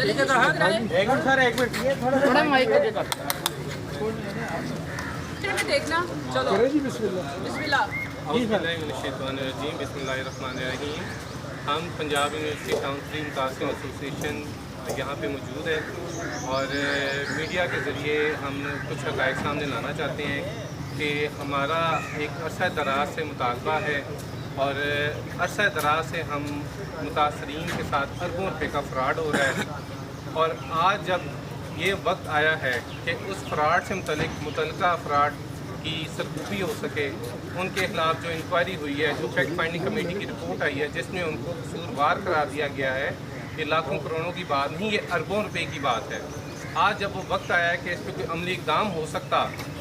دیکھنا چلو बिस्मिल्लाहिर्रहमानिर्रहीम। हम पंजाब यूनिवर्सिटी काउंसलिंग मुतासिर एसोसिएशन यहाँ पे मौजूद है और मीडिया के ज़रिए हम कुछ हक़ाइक़ सामने लाना चाहते हैं कि हमारा एक अरसा दराज से मुतालबा है और अरसा दराज से हम मुतासरीन के साथ अरबों रुपये का फ़्रॉड हो रहा है और आज जब ये वक्त आया है कि उस फ़्रॉड से मुतल्लिक़ा अफराद की सरगोशी हो सके, उनके ख़िलाफ़ जो इंक्वायरी हुई है, जो फैक्ट फाइंडिंग कमेटी की रिपोर्ट आई है जिसमें उनको कसूरवार करार दिया गया है, ये लाखों करोड़ों की बात नहीं, ये अरबों रुपए की बात है। आज जब वो वक्त आया है कि इस पर कोई अमली इक़दाम हो सकता,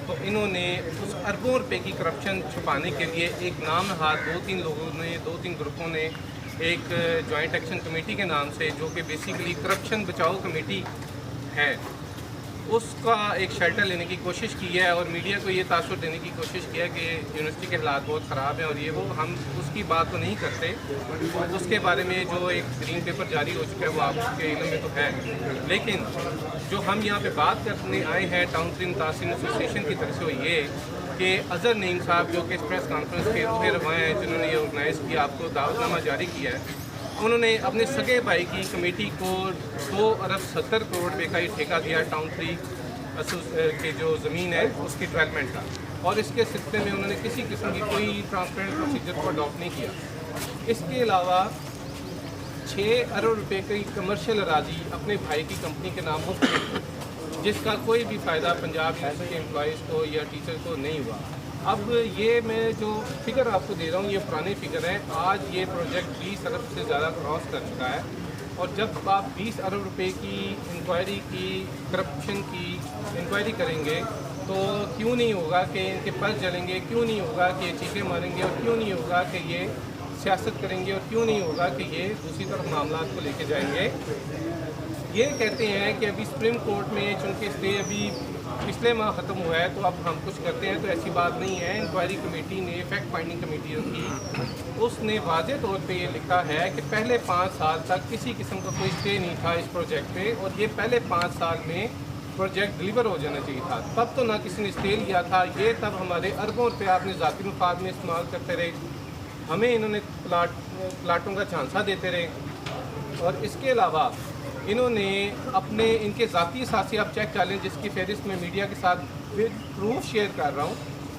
तो इन्होंने उस अरबों रुपए की करप्शन छुपाने के लिए एक नाम नहाद दो तीन ग्रुपों ने एक जॉइंट एक्शन कमेटी के नाम से, जो कि बेसिकली करप्शन बचाओ कमेटी है, उसका एक शेल्टर लेने की कोशिश की है और मीडिया को ये तासुर देने की कोशिश किया कि यूनिवर्सिटी के हालात बहुत ख़राब हैं और ये वो। हम उसकी बात तो नहीं करते, उसके बारे में जो एक ग्रीन पेपर जारी हो चुका है वो आपके इल्म में तो है, लेकिन जो हम यहाँ पे बात करने आए हैं टाउन मुतासिर एसोसिएशन की तरफ से वो ये कि अज़हर नईम साहब जो कि प्रेस कॉन्फ्रेंस के रूह रवां हैं, जिन्होंने ये ऑर्गेनाइज़ किया, आपको दावतनामा जारी किया है, उन्होंने अपने सगे भाई की कमेटी को 2 अरब 70 करोड़ रुपये का ही ठेका दिया टाउन 3 की जो ज़मीन है उसकी डेवलपमेंट का, और इसके सिलसिले में उन्होंने किसी किस्म की कोई ट्रांसपेरेंट प्रोसीजर को अडॉप्ट नहीं किया। इसके अलावा 6 अरब रुपये की कमर्शियल अराजी अपने भाई की कंपनी के नाम मुफ्त में, जिसका कोई भी फ़ायदा पंजाब यूनिवर्सिटी के एम्प्लॉइज़ को या टीचर को नहीं हुआ। अब ये मैं जो फिगर आपको दे रहा हूँ ये पुराने फिगर हैं। आज ये प्रोजेक्ट 20 अरब से ज़्यादा क्रॉस कर चुका है और जब आप 20 अरब रुपए की इंक्वायरी की, करप्शन की इंक्वायरी करेंगे तो क्यों नहीं होगा कि इनके पल्स जलेंगे, क्यों नहीं होगा कि ये चीखें मारेंगे और क्यों नहीं होगा कि ये सियासत करेंगे और क्यों नहीं होगा कि ये दूसरी तरफ मामला को लेके जाएंगे। ये कहते हैं कि अभी सुप्रीम कोर्ट में चूँकि स्टे अभी पिछले माह ख़त्म हुआ है तो अब हम कुछ करते हैं, तो ऐसी बात नहीं है। इंक्वायरी कमेटी ने, फैक्ट फाइंडिंग कमेटी की, उसने वाज़े तौर पे ये लिखा है कि पहले 5 साल तक किसी किस्म का कोई स्टे नहीं था इस प्रोजेक्ट पे और ये पहले 5 साल में प्रोजेक्ट डिलीवर हो जाना चाहिए था। तब तो ना किसी ने स्टे लिया था, ये तब हमारे अरबों रुपये आपने ज़ाती मुफाद में इस्तेमाल करते रहे, हमें इन्होंने प्लाटों का झांसा देते रहे और इसके अलावा इन्होंने अपने इनके ज़ाती साथी आप चेक कर लें, जिसकी फहरिस्त में मीडिया के साथ प्रूफ शेयर कर रहा हूँ,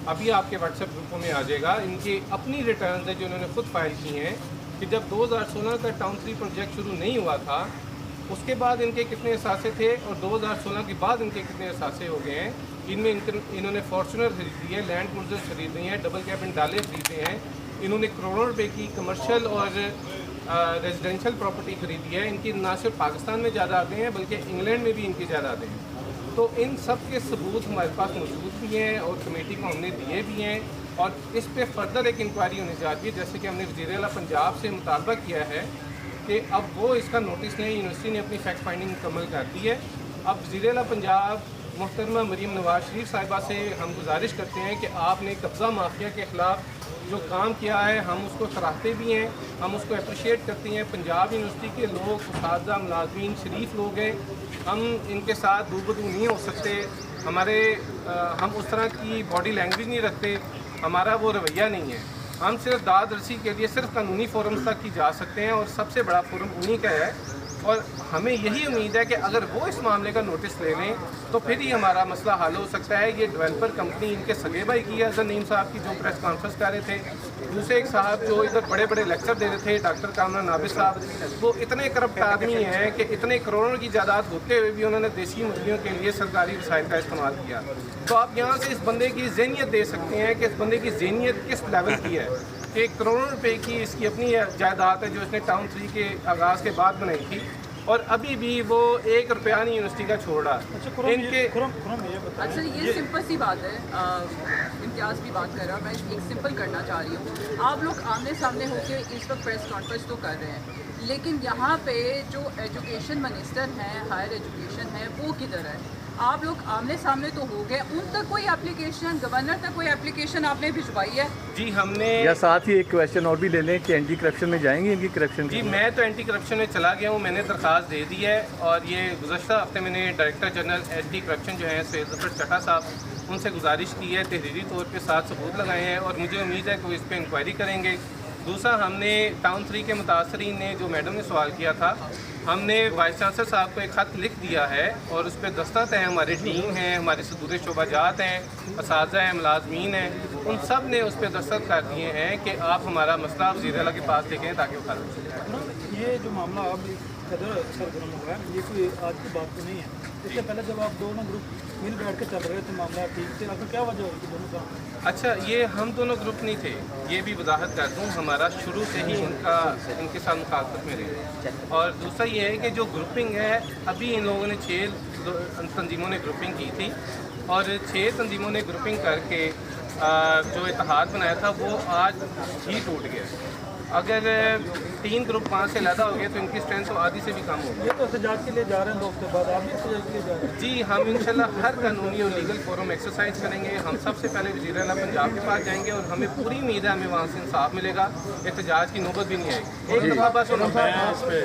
अभी आपके व्हाट्सएप ग्रुपों में आ जाएगा। इनकी अपनी रिटर्न है जो इन्होंने खुद फाइल की हैं कि जब 2016 का टाउन 3 प्रोजेक्ट शुरू नहीं हुआ था उसके बाद इनके कितने असासे थे और 2016 के बाद इनके कितने असासे हो गए हैं। इनमें इन्होंने फॉर्चुनर खरीदी है, लैंड क्रूजर खरीदे हैं, डबल कैबिन डाले खरीदे हैं, इन्होंने करोड़ों रुपए की कमर्शियल और रेजिडेंशियल प्रॉपर्टी खरीदी है। इनकी ना सिर्फ पाकिस्तान में जायदादें हैं बल्कि इंग्लैंड में भी इनकी जायदादें हैं। तो इन सब के सबूत हमारे पास मौजूद भी हैं और कमेटी को हमने दिए भी हैं और इस पे फर्दर एक इंक्वायरी होने जा रही है। जैसे कि हमने वज़ीर आला पंजाब से मुतालबा किया है कि अब वो इसका नोटिस लें। यूनिवर्सिटी ने अपनी फैक्ट फाइंडिंग मुकम्मल कर दी है। अब वज़ीर आला पंजाब मोहतरमा मरीम नवाज शरीफ साहिबा से हम गुजारिश करते हैं कि आपने कब्ज़ा माफिया के ख़िलाफ़ जो काम किया है हम उसको सराहते भी हैं, हम उसको अप्रिशिएट करते हैं। पंजाब यूनिवर्सिटी के लोग, उस्ताद, मुलाज़मीन शरीफ लोग हैं, हम इनके साथ दूबदू नहीं हो सकते। हम उस तरह की बॉडी लैंग्वेज नहीं रखते, हमारा वो रवैया नहीं है। हम सिर्फ दाद रसी के लिए सिर्फ कानूनी फोरम तक ही जा सकते हैं और सबसे बड़ा फोरम उन्हीं का है और हमें यही उम्मीद है कि अगर वो इस मामले का नोटिस ले लें तो फिर ही हमारा मसला हल हो सकता है। ये डेवलपर कंपनी इनके सगे भाई की है, अज़हर नईम साहब की, जो प्रेस कॉन्फ्रेंस कर रहे थे। दूसरे एक साहब जो इधर बड़े बड़े लेक्चर दे रहे थे, डॉक्टर कामरान नाबिस साहब, वो इतने करप्ट आदमी हैं कि इतने करोड़ों की जायदाद होते हुए भी उन्होंने देसी मुर्गियों के लिए सरकारी वसाइल का इस्तेमाल किया। तो आप यहाँ से इस बंदे की ज़हनियत दे सकते हैं कि इस बंदे की ज़हनियत किस लेवल की है कि करोड़ों रुपए की इसकी अपनी जायदाद है जो इसने टाउन 3 के आगाज़ के बाद बनाई थी और अभी भी वो 1 रुपया नहीं यूनिवर्सिटी का छोड़ रहा। अच्छा, ये सिंपल सी बात है, इम्तियाज़ भी बात कर रहा है, मैं एक सिंपल करना चाह रही हूँ। आप लोग आमने सामने होकर इस वक्त प्रेस कॉन्फ्रेंस तो कर रहे हैं, लेकिन यहाँ पे जो एजुकेशन मिनिस्टर हैं, हायर एजुकेशन है, वो किधर है? आप लोग आमने सामने तो हो गए, उन तक कोई एप्लीकेशन, गवर्नर तक कोई एप्लीकेशन आपने भिजवाई है? जी हमने, या साथ ही एक क्वेश्चन और भी ले लें कि एंटी करप्शन में जाएंगे इनकी करप्शन जी मैं तो एंटी करप्शन में चला गया हूँ, मैंने दरख्वास्त दे दी है और ये गुज़श्ता हफ्ते मैंने डायरेक्टर जनरल एंटी करप्शन जो है सैयद ज़फ़र चट्टा साहब उनसे गुजारिश की है, तहरीरी तौर पे 7 सबूत लगाए हैं और मुझे उम्मीद है कि वो इस पर इंक्वायरी करेंगे। दूसरा, हमने टाउन 3 के मुतासरीन ने जो मैडम ने सवाल किया था, हमने वाइस चांसलर साहब को एक ख़त लिख दिया है और उस पर दस्तखत है, हमारी टीम है, हमारे सदूर शोबाजात हैं, असातिज़ा हैं, मुलाज़मीन हैं, उन सब ने उस पर दस्तखत कर दिए हैं कि आप हमारा मसला वज़ीर आला के पास लेके ताकि वो हल हो सके। ये जो मामला अब कदर सरगर्म हुआ है, ये कोई आज की बात तो नहीं है। इससे पहले जब आप दोनों ग्रुप मिल बैठ के चल रहे थे, मामला ठीक थे, आपको क्या वजह हुई कि दोनों का? अच्छा, ये हम दोनों ग्रुप नहीं थे, ये भी वजाहत कर दूँ, हमारा शुरू से ही इनके साथ मुखालफत में रहे। और दूसरा ये है कि जो ग्रुपिंग है, अभी इन लोगों ने 6 तंजीमों ने ग्रुपिंग की थी और 6 तंजीमों ने ग्रुपिंग करके जो इत्तेहाद बनाया था वो आज ही टूट गया। अगर 3 ग्रुप 5 से ज़्यादा हो गए तो इनकी स्ट्रेंथ तो आधी से भी कम होगी। ये तो एहतजाज के लिए जा रहे हैं 2 हफ्ते बाद, आप भी एहतजाज के लिए जा रहे हैं? जी हम इंशाल्लाह हर कानूनी और लीगल फोरम एक्सरसाइज करेंगे। हम सबसे पहले वज़ीर आला पंजाब के पास जाएंगे और हमें पूरी उम्मीद है हमें वहाँ से इंसाफ मिलेगा, एहतजाज की नौबत भी नहीं आएगी। एक दफ़ा बस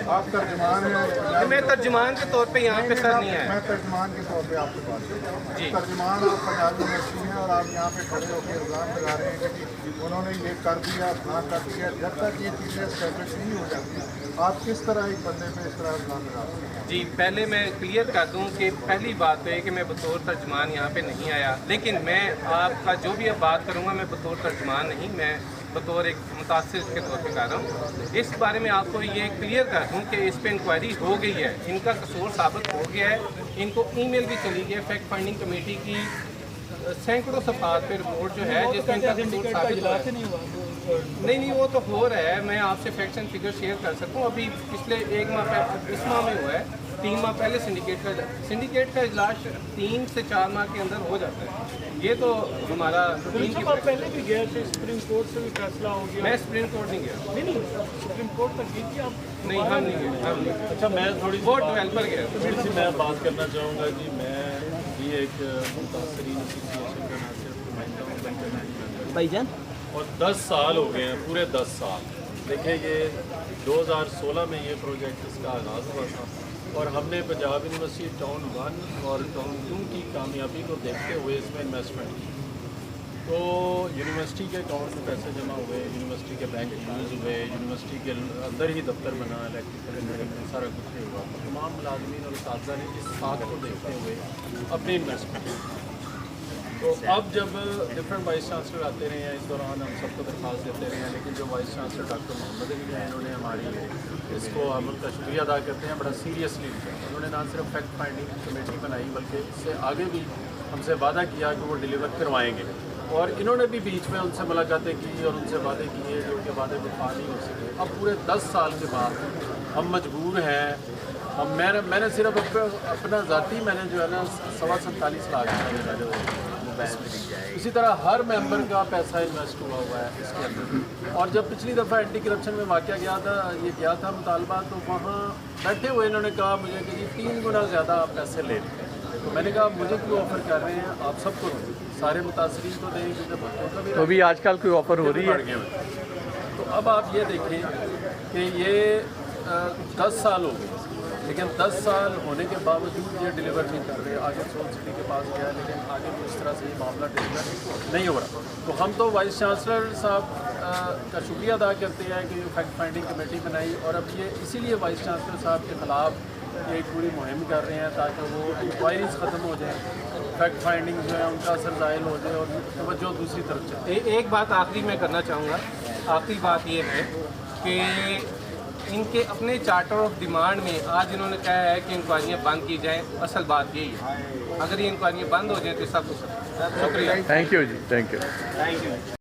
आप तर्जुमान हैं? मैं तर्जुमान के तौर पे यहाँ पे सर नहीं मैं आया। तर्जुमान के तौर पे आपसे बात कर रहा हूँ। जी। तर्जुमान आप पंजाब यूनिवर्सिटी हैं और आप यहाँ पे खड़े होकर इल्ज़ाम लगा रहे हैं कि उन्होंने ये कर दिया, ना कर दिया। जब तक ये चीज़ें एस्टैब्लिश नहीं हो जाती, आप किस तरह एक बंदे पे इस तरह इल्ज़ाम लगा सकते हैं? जी पहले मैं क्लियर कर दूं कि पहली बात तो है कि मैं बतौर तर्जुमान यहाँ पे नहीं आया, लेकिन मैं आपका जो भी अब बात करूँगा मैं बतौर तर्जुमान नहीं, मैं बतौर एक मुतासिर के तौर पे कर रहा हूँ। इस बारे में आपको ये क्लियर कर दूँ कि इस पर इंक्वायरी हो गई है, इनका कसूर साबित हो गया है, इनको ईमेल भी चली गई है फैक्ट फाइंडिंग कमेटी की सैकड़ों सफ़हात पे रिपोर्ट जो है जिसमें इनका कसूर साबित हुआ है। नहीं वो तो हो रहा है, मैं आपसे फैक्ट्स एंड फिगर शेयर कर सकता हूँ। अभी पिछले 1 माह पहले, इस माह में हुआ है, 3 माह पहले सिंडिकेट का इजलास 3 से 4 माह के अंदर हो जाता है। ये तो हमारा रूटीन की पहले भी गए थे, सुप्रीम कोर्ट से भी फैसला हो गया। मैं सुप्रीम कोर्ट नहीं गया। नहीं सुप्रीम कोर्ट तक गई थी आप? नहीं हम नहीं गए, हम नहीं। अच्छा, मैं थोड़ी वो डेवलपर गया। थोड़ी सी मैं बात करना चाहूँगा जी। मैं भी एक मुतासरीन एसोसिएशन का नासिर नुमाइंदा हूँ पंजाब भाईजान, और 10 साल हो गए हैं, पूरे 10 साल। देखिए ये 2016 में ये प्रोजेक्ट इसका आगाज़ हुआ था और हमने पंजाब यूनिवर्सिटी टाउन 1 और टाउन 2 की कामयाबी को देखते हुए इसमें इन्वेस्टमेंट की। तो यूनिवर्सिटी के अकाउंट में पैसे जमा हुए, यूनिवर्सिटी के बैंक यूज़ हुए, यूनिवर्सिटी के अंदर ही दफ्तर बना, इलेक्ट्रिकल इंजीनियरिंग सारा कुछ ही हुआ। तमाम मुलाजमीन और साथी ने इस बात को देखते हुए अपनी इन्वेस्टमेंट की। तो अब जब डिफरेंट वाइस चांसलर आते रहे हैं, इस दौरान हम सबको दरख्वास्त देते रहे हैं, लेकिन जो vice chancellor doctor Mohammed Ali हैं, इन्होंने हमारी इसको हम उनका शुक्रिया अदा करते हैं, बड़ा सीरियसली लिया। उन्होंने ना सिर्फ फैक्ट फाइंडिंग कमेटी बनाई बल्कि इससे आगे भी हमसे वादा किया कि वो डिलीवर करवाएंगे। और इन्होंने भी बीच में उनसे मुलाकातें की और उनसे वादे किए जो कि वादे वफा नहीं हो सके। अब पूरे 10 साल के बाद हम मजबूर हैं। अब मैंने सिर्फ अपना ज़ाती मैंने जो है ना 47.25 लाख इसी तरह हर मेंबर का पैसा इन्वेस्ट हुआ है इसके अंदर। और जब पिछली दफ़ा एंटी करप्शन में वाक़या गया था मुतालबा, तो वहाँ बैठे हुए इन्होंने कहा मुझे कि जी 3 गुना ज़्यादा आप पैसे ले लें। तो मैंने कहा मुझे क्यों ऑफ़र कर रहे हैं, आप सबको सारे मुतासरीन को दें, क्योंकि बच्चों का भी तो भी आजकल कोई ऑफ़र हो रही है। तो अब आप ये देखें कि ये 10 साल हो गए, लेकिन 10 साल होने के बावजूद ये डिलीवर नहीं कर रहे। आगे सोल सिटी के पास गया, लेकिन आगे भी इस तरह से ये मामला डिलीवर नहीं हो रहा। तो हम तो वाइस चांसलर साहब का शुक्रिया अदा करते हैं कि ये फैक्ट फाइंडिंग कमेटी बनाई, और अब ये इसीलिए वाइस चांसलर साहब के ख़िलाफ़ ये एक पूरी मुहिम कर रहे हैं ताकि वो इंक्वायरीज ख़त्म हो जाए, फैक्ट फाइंडिंग जो है उनका असर ज़ाहिर हो जाए और तवज्जो दूसरी तरफ चले। एक बात आखिरी मैं करना चाहूँगा। आखिरी बात ये है कि इनके अपने चार्टर ऑफ डिमांड में आज इन्होंने कहा है कि इंक्वायरियाँ बंद की जाएँ। असल बात यही है, अगर ये इंक्वायरियाँ बंद हो जाएँ तो सब कुछ। शुक्रिया। Thank you ji, thank you.